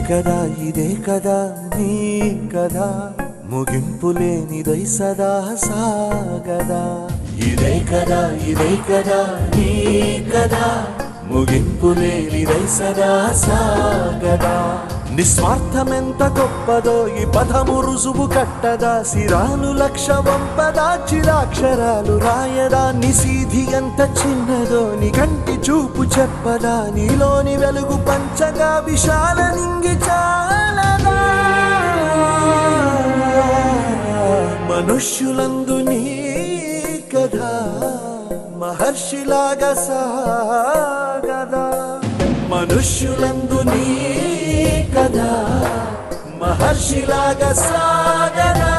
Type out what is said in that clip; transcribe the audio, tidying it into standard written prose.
కదా ఇదే కదా నీ కదా ముగింపు లేనిదై సదా సాగదా ఇదే కదా నీ కదా ముగింపు లేనిదై సదా సాగదా నిస్వార్థమెంత గొప్పదో ఈ పదము రుజువు కట్టదా సిరాలు లక్ష వంపదా చిరాక్షరాలు రాయదా నిశీధి ఎంత చిన్నదో నీ కంటి చూపు చెప్పదా నీలోని వెలుగు పంచగా విశాల నింగి చాలదా మనుష్యులందు నీ కథ మహర్షిలాగా సాగదా మనుష్యులందు నీ కథ మహర్షిలాగా సాగదా